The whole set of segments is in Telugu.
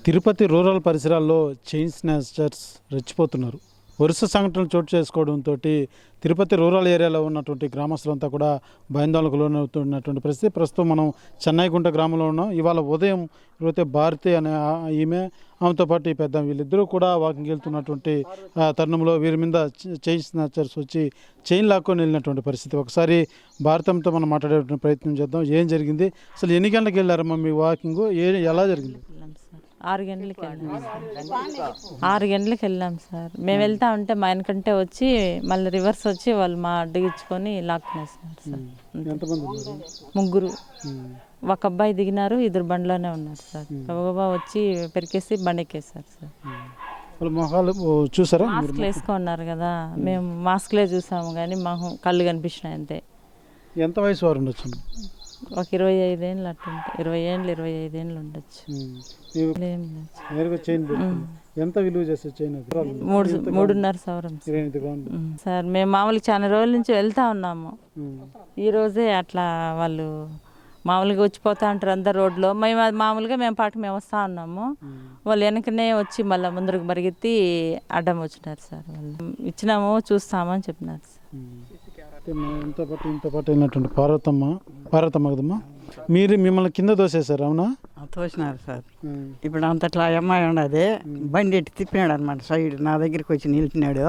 తిరుపతి రూరల్ పరిసరాల్లో చైన్ స్నాచర్స్ రెచ్చిపోతున్నారు. వరుస సంఘటనలు చోటు చేసుకోవడంతో తిరుపతి రూరల్ ఏరియాలో ఉన్నటువంటి గ్రామస్తులంతా కూడా భయాందోళనకు లోనవుతున్నటువంటి పరిస్థితి. ప్రస్తుతం మనం చెన్నైగుంట గ్రామంలో ఉన్నాం. ఇవాళ ఉదయం అయితే భారతి అనే ఆమెతో పాటు ఈ పెద్ద వీళ్ళిద్దరూ కూడా వాకింగ్ వెళ్తున్నటువంటి తరుణంలో వీరి మీద చైన్ స్నాచర్స్ వచ్చి చైన్ లాక్కొని వెళ్ళినటువంటి పరిస్థితి. ఒకసారి భారతంతో మనం మాట్లాడే ప్రయత్నం చేద్దాం. ఏం జరిగింది, అసలు ఎన్ని గంటలకు వెళ్ళారమ్మా మీ వాకింగ్, ఎలా జరిగింది? 6 గంటలకు వెళ్ళాం. 6 గంటలకు వెళ్ళాం సార్. మేము వెళ్తా ఉంటే మా వెనకంటే వచ్చి మళ్ళీ రివర్స్ వచ్చి వాళ్ళు మా అడ్డగించుకొని లాక్కునేసారు సార్. ముగ్గురు, ఒక అబ్బాయి దిగినారు, 2 బండిలోనే ఉన్నారు సార్. గబగబా వచ్చి పెరికేసి బండి ఎక్కేసారు సార్. చూసారా? మాస్క్లు వేసుకున్నారు కదా, మేము మాస్క్లే చూసాము కానీ మాకు కళ్ళు కనిపించినాయి అంతే. ఎంత వయసు వారు ఉండొచ్చు? ఒక 25 ఏళ్ళు అట్టుంటే 20 ఏళ్ళు 25 ఏళ్ళు ఉండొచ్చు. ఎంత విలువ చేస్తే చైన్? 3.5 సవరం సార్. మేము మామూలుగా చాలా రోజుల నుంచి వెళ్తా ఉన్నాము. ఈ రోజే అట్లా వాళ్ళు మామూలుగా వచ్చిపోతా ఉంటారు అందరు రోడ్లో. మేము పాటు మేము వస్తూ ఉన్నాము. వాళ్ళు వెనకనే వచ్చి మళ్ళీ ముందరకు పరిగెత్తి అడ్డం వచ్చినారు సార్. వాళ్ళు ఇచ్చినాము చూస్తామని చెప్పినారు సార్. ఇంతో పాటు వెళ్ళినటువంటి పార్వతమ్మ కదమ్మా, మిమ్మల్ని కింద తోసేశారు అవునా? తోసినారు సార్. ఇప్పుడు అంతట్లా అమ్మాయి ఉండదు, బండి ఎట్టి తిప్పినాడు అనమాట సైడ్. నా దగ్గరికి వచ్చి నిలిపినాడు.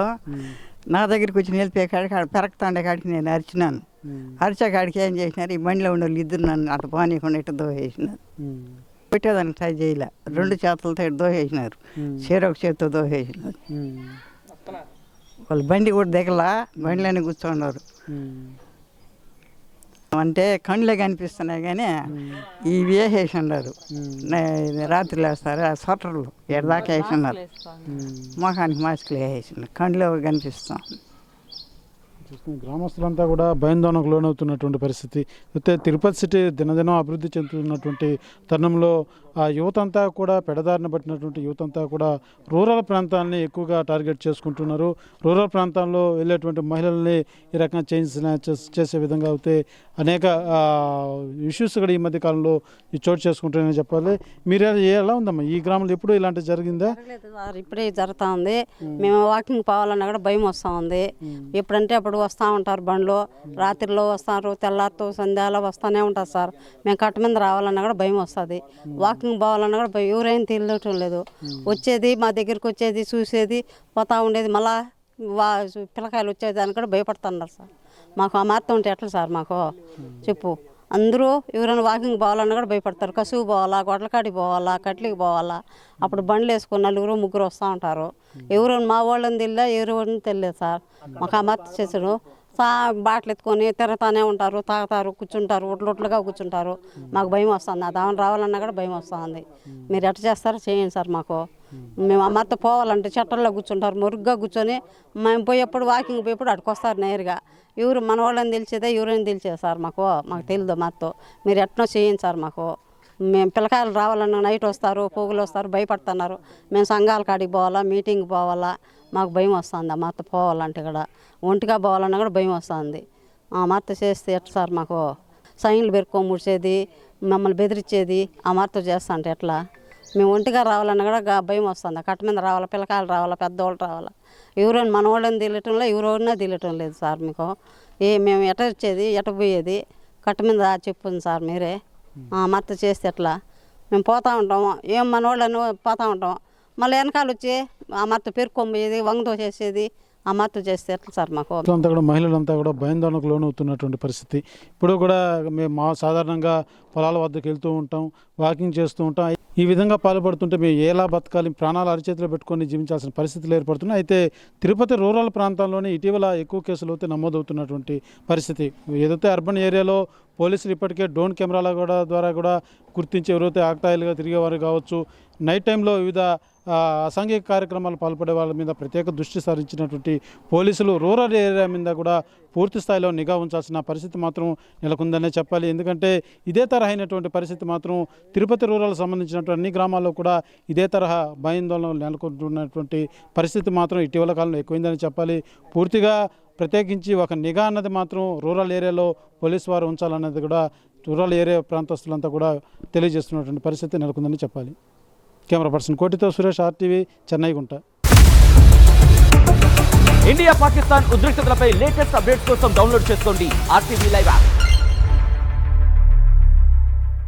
నా దగ్గరికి వచ్చి నిలిపే కాడికి పెరగతాండే కాడికి నేను అరిచినాను. అరిచే కాడికి ఏం చేసినారు, ఈ బండిలో ఉండే వాళ్ళు ఇద్దరు నన్ను అటు పోనీయకుండా ఇటు దోహేసినారు. పెట్టేదానికి ట్రై చేయలే, 2 చేతులతో ఇటు దోహేసినారు, ఒక చేతితో దోహేసినారు. వాళ్ళు బండి కూడా దిగలా, బండిలోనే కూర్చోండారు. అంటే కళ్ళే కనిపిస్తున్నాయి కానీ ఇవి వేసేసి ఉన్నారు. రాత్రి వేస్తారు ఆ స్వెటర్లు ఎడదాకా వేసి ఉన్నారు. మొఖానికి మాస్కులు వేసేసి కళ్ళు కనిపిస్తాం. గ్రామస్తులంతా కూడా భయాందోళనకు లోనవుతున్నటువంటి పరిస్థితి. అయితే తిరుపతి సిటీ దినదినం అభివృద్ధి చెందుతున్నటువంటి తరుణంలో ఆ యువతంతా కూడా పెడదారిన పట్టినటువంటి యువతంతా కూడా రూరల్ ప్రాంతాలని ఎక్కువగా టార్గెట్ చేసుకుంటున్నారు. రూరల్ ప్రాంతాల్లో వెళ్ళేటువంటి మహిళల్ని ఈ రకంగా చైన్ స్నాచెస్ చేసే విధంగా అయితే అనేక ఇష్యూస్ కూడా ఈ మధ్య కాలంలో చోటు చేసుకుంటారని చెప్పాలి. మీరు ఎలా ఉందమ్మా ఈ గ్రామంలో? ఎప్పుడు ఇలాంటివి జరిగిందా? ఇప్పుడే జరుగుతూ ఉంది. మేము వాకింగ్ పోవాలన్నా కూడా భయం వస్తూ ఉంది. ఎప్పుడంటే అప్పుడు వస్తూ ఉంటారు బండ్లు, రాత్రిలో వస్తారు, తెల్లారితో సంధ్యాలో వస్తూనే ఉంటారు సార్. మేము కట్ట మీద రావాలన్నా కూడా భయం వస్తుంది. వాకింగ్ పోవాలన్నా కూడా ఎవరైనా తెలియటం లేదు. వచ్చేది మా దగ్గరికి వచ్చేది చూసేది పోతా ఉండేది, మళ్ళా పిల్లకాయలు వచ్చేదానికి కూడా భయపడుతున్నారు సార్. మాకు ఆ మార్తం ఉంటే ఎట్లా సార్? మాకు చెప్పు. అందరూ ఎవరైనా వాకింగ్ పోవాలన్నా కూడా భయపడతారు. కసువు పోవాలా, గొడ్లకాడికి పోవాలా, కట్లికి పోవాలా. అప్పుడు బండ్లు వేసుకుని 4-3 వస్తూ ఉంటారు. ఎవరు మా వాళ్ళని తెలియదు, ఎవరిని తెలియదు సార్. మాకు ఆ మార్త చేసాడు. బాటలు ఎత్తుకొని తిరుగుతానే ఉంటారు, తాగుతారు, కూర్చుంటారు, ఒట్లుగా కూర్చుంటారు. మాకు భయం వస్తుంది. దాని రావాలన్నా కూడా భయం వస్తుంది. మీరు ఎట్లా చేస్తారో చేయండి సార్. మాకు మేము ఆ మార్త పోవాలంటే చెట్టల్లో కూర్చుంటారు, మురుగ్గా కూర్చొని. మేము పోయేప్పుడు వాకింగ్ పోయేప్పుడు అటుకొస్తారు నేరుగా. ఎవరు మన వాళ్ళని తెలిసేదే, ఎవరైనా తెలిసేది సార్. మాకు తెలియదు మాతో. మీరు ఎట్నో చేయండి సార్. మాకు మేము పిల్లకాయలు రావాలన్నా నైట్ వస్తారు, పోగులు వస్తారు, భయపడుతున్నారు. మేము సంఘాల కాడికి పోవాలా, మీటింగ్కి పోవాలా, మాకు భయం వస్తుంది. ఆ మాత పోవాలంటే కూడా ఒంటిగా పోవాలన్నా కూడా భయం వస్తుంది. ఆ మాత చేస్తే ఎట్లా సార్? మాకు సైన్లు పెరుక్కొని ముడిచేది, మమ్మల్ని బెదిరించేది ఆ మాత చేస్తా అంటే ఎట్లా? మేము ఒంటిగా రావాలన్నా కూడా భయం వస్తుంది. కట్ట మీద రావాలా, పిల్లకాయలు రావాలా, పెద్దవాళ్ళు రావాలా. ఎవరైనా మన వాళ్ళని తెలియటంలో ఎవరైనా తెలియటం లేదు సార్. మీకు మేము ఎట వచ్చేది, ఎట పోయేది కట్ట మీద చెప్పుంది సార్. మీరే మత్త చేస్తే ఎట్లా? మేము పోతూ ఉంటాము, ఏం మన వాళ్ళని పోతూ ఉంటాం, మళ్ళీ వెనకాల వచ్చి ఆ మత్త పెరుక్కొమ్మేది, వంగతో చేసేది ఆ మత్తు చేస్తే ఎట్లా సార్? మాకు అంతా కూడా మహిళలంతా కూడా భయాందోళనకు లోనవుతున్నటువంటి పరిస్థితి. ఇప్పుడు కూడా మేము సాధారణంగా పొలాల వద్దకు వెళ్తూ ఉంటాం, వాకింగ్ చేస్తూ ఉంటాం. ఈ విధంగా పాల్పడుతుంటే మేము ఎలా బతకాలి, ప్రాణాలు అరిచేతిలో పెట్టుకొని జీవించాల్సిన పరిస్థితులు ఏర్పడుతున్నాయి. అయితే తిరుపతి రూరల్ ప్రాంతాల్లోనే ఇటీవల ఎక్కువ కేసులు అయితే నమోదవుతున్నటువంటి పరిస్థితి. ఏదైతే అర్బన్ ఏరియాలో పోలీసులు ఇప్పటికే డ్రోన్ కెమెరాల ద్వారా కూడా గుర్తించి ఎవరైతే ఆక్తాయిలుగా తిరిగేవారు కావచ్చు, నైట్ టైంలో వివిధ అసాంఘిక కార్యక్రమాలు పాల్పడే వాళ్ళ మీద ప్రత్యేక దృష్టి సారించినటువంటి పోలీసులు రూరల్ ఏరియా మీద కూడా పూర్తి స్థాయిలో నిఘా ఉంచాల్సిన పరిస్థితి మాత్రం నెలకొందనే చెప్పాలి. ఎందుకంటే ఇదే తరహా అయినటువంటి పరిస్థితి మాత్రం తిరుపతి రూరల్ సంబంధించినటువంటి అన్ని గ్రామాల్లో కూడా ఇదే తరహా భయాందోళనలు నెలకొంటున్నటువంటి పరిస్థితి మాత్రం ఇటీవల కాలంలో ఎక్కువైందని చెప్పాలి. పూర్తిగా ప్రత్యేకించి ఒక నిఘా అన్నది మాత్రం రూరల్ ఏరియాలో పోలీసు వారు ఉంచాలన్నది కూడా రూరల్ ఏరియా ప్రాంతస్తులంతా కూడా తెలియజేస్తున్నటువంటి పరిస్థితి నెలకొందని చెప్పాలి. కెమెరా పర్సన్ కోటితో సురేష్, RTV, చెన్నై గుంట. ఇండియా పాకిస్తాన్ ఉద్రిక్తతలపై లేటెస్ట్ అప్డేట్స్ కోసం డౌన్లోడ్ చేసుకోండి RTV లైవ్ యాప్.